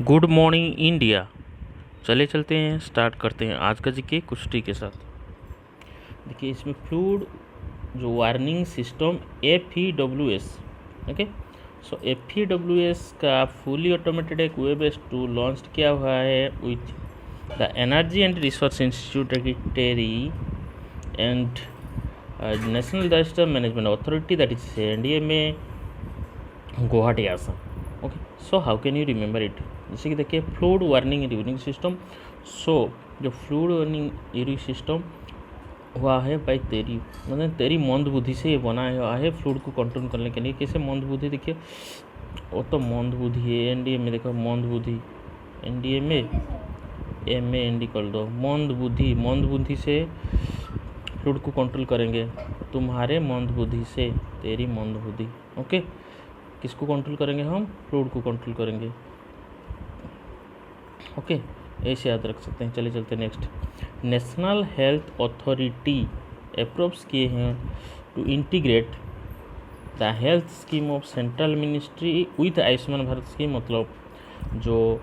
Good morning India. चले चलते हैं, स्टार्ट करते हैं आज का जीके कुश्ती के साथ। देखिए इसमें फ्लूड जो वार्निंग सिस्टम FEWS, ओके। सो FEWS का फुली ऑटोमेटेड एक वेब बेस्ड टूल लॉन्च किया हुआ है with the energy and resource institute secretary and national disaster management authority, that is NDMA, Guwahati, Assam. Okay, so how can you remember it? जैसे कि देखिए fluid warning during system. सो जो fluid warning during system हुआ है भाई तेरी मतलब तेरी मंद बुद्धि से ये बनाया हुआ है फ्लूड को कंट्रोल करने के लिए। कैसे मंद बुद्धि? देखिए वो तो मंद बुद्धि है, NDMA देखो मंद बुद्धि, NDMA MAND कर दो, मंद बुद्धि से फ्लूड को कंट्रोल करेंगे। तुम्हारे मंद बुद्धि से, तेरी मंद बुद्धि। ओके, किसको कंट्रोल करेंगे हम? फ्लूड को कंट्रोल करेंगे। ओके, ऐसे याद रख सकते हैं। चले चलते next. National health authority approves किए हैं to integrate the health scheme of central ministry with Ayushman Bharat scheme. मतलब जो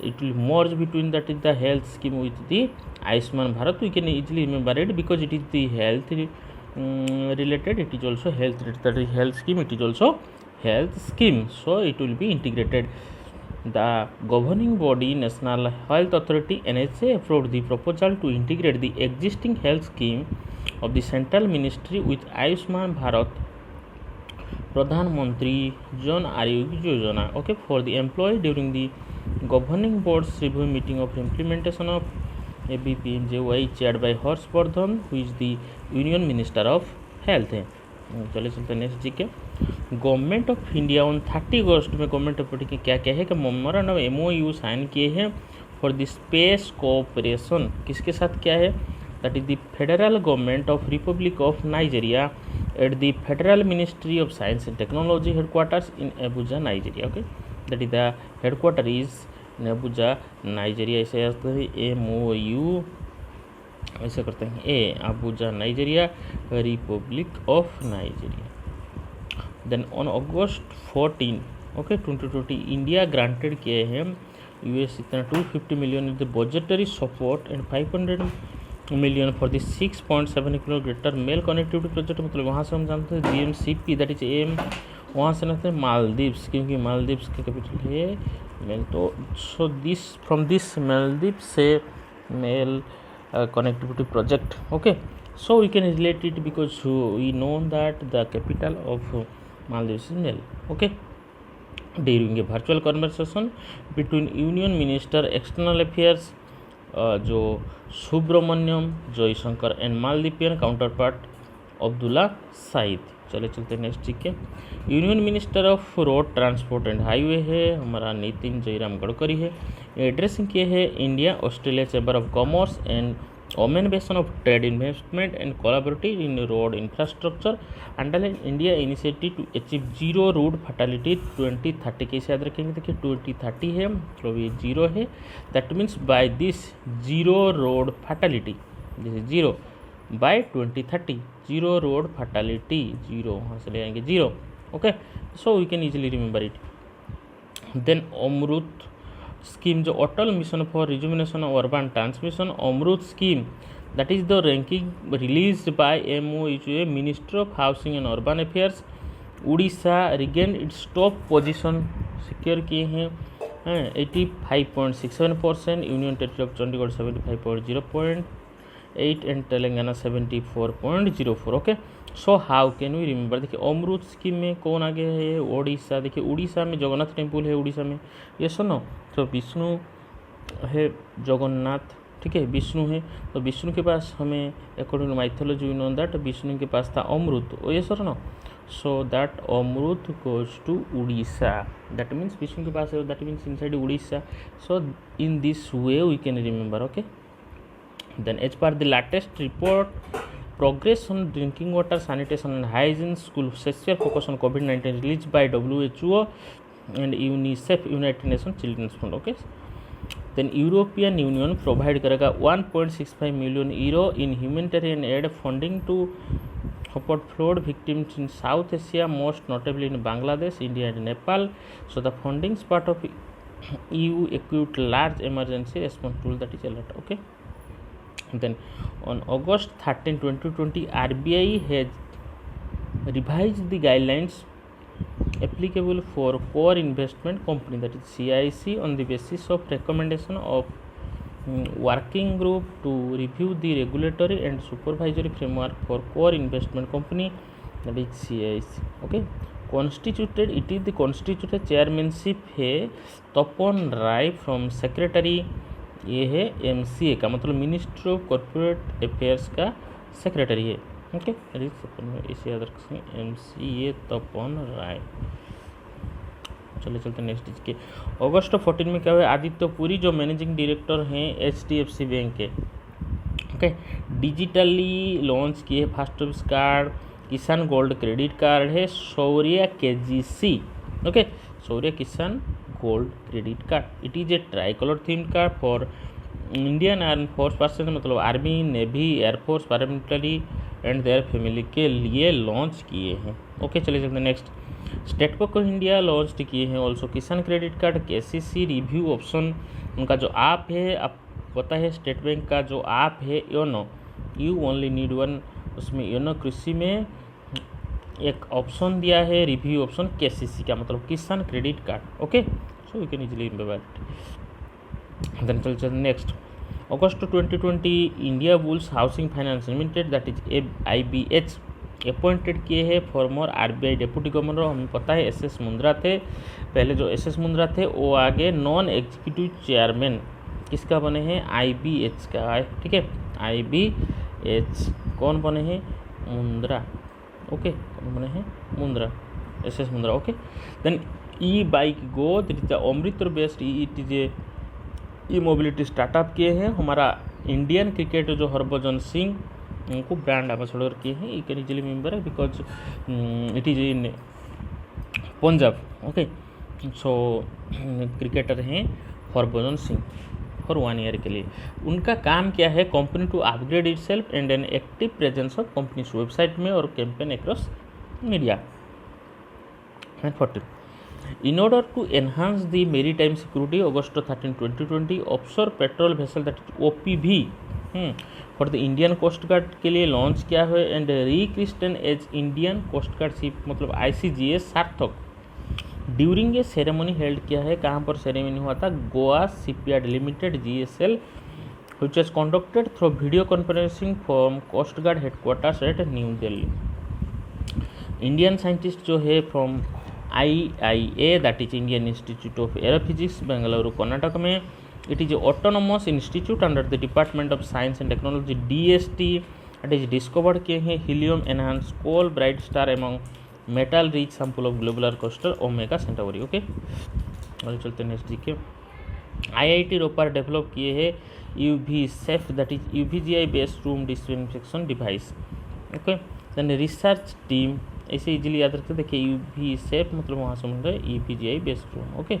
it will merge between that is the health scheme with the Ayushman Bharat. We can easily remember it because it is the health related, it is also health related, that is health scheme, it is also health scheme, so it will be integrated. The governing body National Health Authority NHA approved the proposal to integrate the existing health scheme of the central ministry with Ayushman Bharat Pradhan Mantri Jan Arogya Yojana, okay, for the employee during the governing board's review meeting of implementation of ABPMJY chaired by Harshvardhan, who is the Union Minister of Health है। चलिए चलते next जी के। Government of India on 30 अगस्त में government of India क्या क्या है कि memorandum MOU sign किए हैं फॉर द स्पेस कोऑपरेशन। किसके साथ क्या है? That is the federal government of republic of Nigeria at the federal ministry of science and technology headquarters in Abuja, Nigeria. Okay, that is the headquarter is in Abuja, Nigeria. ऐसे MOU ऐसे करते हैं Abuja, Nigeria, republic of Nigeria. Then on August 14 okay 2020 India granted किए हैं US इतना 250 million the budgetary support and 500 million for the 6.7 kilo greater mail connectivity project. मतलब वहाँ से हम जानते हैं GMCP, दैट इज एम। वहाँ से नाते हैं मालदीव्स, क्योंकि मालदीव्स का कैपिटल है मेल। तो so this from this Maldives से mail connectivity project. Okay, so we can relate it because we know that the capital of Maldives is Mel. Okay, during a virtual conversation between Union Minister External Affairs जो Subrahmanyam Jaishankar and Maldivian counterpart Abdulla Shahid. चले चलते next, ठीक है। Union minister of road transport and highway है हमारा नितिन जयराम गडकरी है। Addressing किए हैं India Australia chamber of commerce and omen basin of trade investment and collaborative in road infrastructure under India initiative to achieve zero road fatality 2030। कैसे याद रखेंगे? देखिए 2030 है तो ये जीरो है, that means by this zero road fatality, जैसे zero by 2030 zero road fatality, zero वहाँ से ले आएंगे zero. Okay, so we can easily remember it. Then AMRUT scheme जो Atal mission for rejuvenation of urban transmission, AMRUT scheme that is the ranking release by MOU minister of housing and urban affairs. Orissa regain its top position secure किए हैं 85.67%, union territory of Chandigarh 75.0.8 and Telangana 74.04। Okay, so how can we remember? देखिए Amrut scheme में कौन आगे है? उड़ीसा। देखिए उड़ीसा में Jagannath temple है उड़ीसा में, ये सुनो। तो विष्णु है जगन्नाथ, ठीक है, विष्णु है तो विष्णु के पास हमें according to mythology we know that Vishnu के पास था अमृत, ये सर ना। So that amrit goes to Orissa, that means Vishnu के पास है, that means inside Orissa. So in this way we can remember. Okay, then as per the latest report progress on drinking water sanitation and hygiene school special focus on COVID-19 released by WHO and UNICEF, United Nations Children's Fund. Okay, then European Union provide करेगा 1.65 million euro in humanitarian aid funding to support flood victims in South Asia, most notably in Bangladesh, India and Nepal. So the funding is part of EU equipped large emergency response tool, that is alert. Okay. Then on August 13, 2020, RBI has revised the guidelines applicable for core investment company, that is CIC, on the basis of recommendation of working group to review the regulatory and supervisory framework for core investment company, that is CIC. Okay. Constituted, it is the constituted chairmanship है तपन राय from secretary, ये है MCA का मतलब ministry of corporate affairs का secretary है. Okay, इसे याद रखेंगे, MCA तपन राय. चले चलते नेक्स्ट के. अगस्त 14 में क्या हुआ, आदित्य पुरी जो मैनेजिंग डायरेक्टर हैं HDFC बैंक के, ओके, डिजिटली लॉन्च किए fast service card, Kisan gold credit card है, Shaurya KGC. Okay, Shaurya Kisan gold credit card. It is a tricolour themed card for Indian arm force person, मतलब army, navy, air force, paramilitary and their family के लिए launch किए हैं. Okay, चलिए चलते next. State Bank of India launch किए हैं also Kisan credit card. KCC review option, उनका जो ऐप है, आप पता है स्टेट बैंक का जो ऐप है YONO, you only need one, उसमें योनो कृषि में एक ऑप्शन दिया है रिव्यू ऑप्शन KCC का मतलब Kisan credit card. Okay, so you can easily remember it. Then चलते नेक्स्ट. अगस्त 2020, Indiabulls housing finance limited, that is IBH appointed किए हैं फॉर्मर RBI डेप्यूटी गवर्नर. हमें पता है SS मुंद्रा थे पहले, जो SS मुंद्रा थे वो आगे नॉन एग्जीक्यूटिव चेयरमैन किसका बने हैं, IBH का. ठीक है, IBH कौन बने हैं, मुंद्रा. ओके, कौन बने हैं, Mundra, SS Mundra. Okay, then e bike go, that is the Amritsar based, it is a mobility startup किए हैं. हमारा इंडियन क्रिकेटर जो हरभजन सिंह उनको ब्रांड एम्बेसडर किए हैं. यू कैन इजीली रिमेंबर है because it is in Punjab. Okay, so cricketer हैं हरभजन सिंह फॉर 1 ईयर के लिए. उनका काम क्या है, company to upgrade itself and an active presence of companies website में और campaign across media. 14. In order to enhance the maritime security, August 13, 2020, offshore patrol vessel, that is OPV, for the Indian Coast Guard के लिए launch किया है and rechristen as Indian coast guard ship, मतलब ICGS Sarthak. During a ceremony held किया है, कहाँ पर ceremony हुआ था, Goa shipyard limited GSL, which was conducted through video conferencing from Coast Guard headquarters at New Delhi. Indian scientist जो है from IIA, that is Indian institute of astrophysics, Bengaluru Karnataka में. It is autonomous institute under the department of science and technology DST. It is discovered किए हैं helium enhance cool bright star among metal rich sample of globular cluster Omega Centauri. Okay, और चलते next देखिए. IIT Ropar develop किए हैं UV safe, that is UVGI based room disinfection device. Okay, then research team, ऐसे easily याद रखते. देखिए UV safe मतलब वहाँ से मिल रहा है UVGI based room. Okay,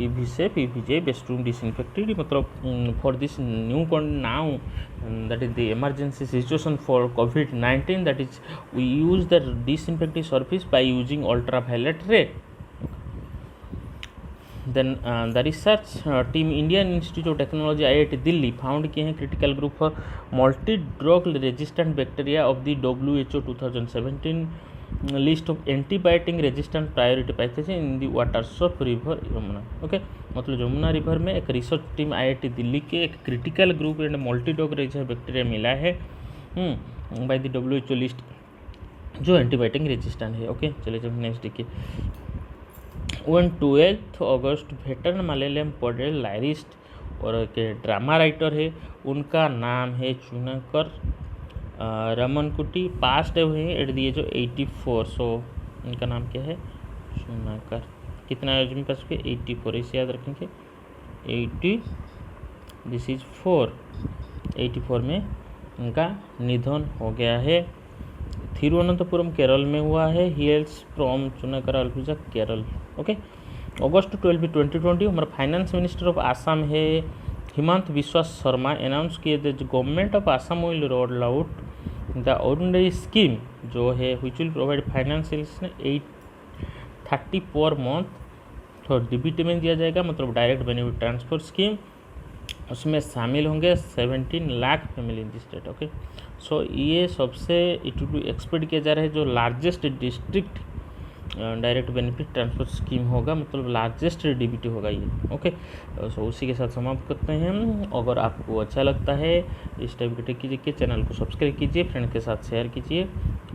UV safe UVGI based room disinfected, मतलब for this new now that is the emergency situation for COVID-19, that is we use the disinfecting surface by using ultraviolet ray. Then the research team Indian institute of technology IIT Delhi found किए हैं critical group for multi drug resistant bacteria of the WHO 2017 list of antibiotic resistant priority package in the waters of river Yamuna. Okay, मतलब Yamuna river में एक research team IIT Delhi के एक critical group and multi drug resistant bacteria मिला है by the WHO list जो antibiotic resistant है. Okay, चलिए जब नेक्स्ट देखिए. On 12 August veteran Malayalam poet lyricist और के ड्रामा राइटर है, उनका नाम है चुनाकर रमनकुटी. पास्ट हुए हैं एट दी एज ऑफ 84. सो उनका नाम क्या है, चुनाकर. कितना एज में पास 84, इसे याद रखेंगे 80, दिस इज 4. 84 में उनका निधन हो गया है. थिरुवनंतपुरम केरल में हुआ है. हिल्स फ्रॉम चुनाकर अल्फिजा केरल. ओके, अगस्त 12, 2020 हमारा फाइनेंस मिनिस्टर ऑफ आसाम है हिमंत बिस्वा शर्मा अनाउंस किए थे government of Assam will roll out the ordinary scheme जो है which will provide financial 830 per month तो डीबीटी में दिया जाएगा, मतलब डायरेक्ट बेनिफिट ट्रांसफर स्कीम। उसमें शामिल होंगे 17 lakh family in the state. Okay, so ये सबसे इट विल बी एक्सपेक्ट किया जा रहा है जो largest district direct benefit transfer scheme होगा, मतलब लार्जेस्ट डीबीटी होगा ये। ओके, सो उसी के साथ समाप्त करते हैं। अगर आपको अच्छा लगता है इस टाइप के कीजिए, चैनल को सब्सक्राइब कीजिए, फ्रेंड के साथ शेयर कीजिए।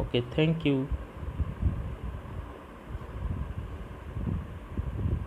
Okay, thank you.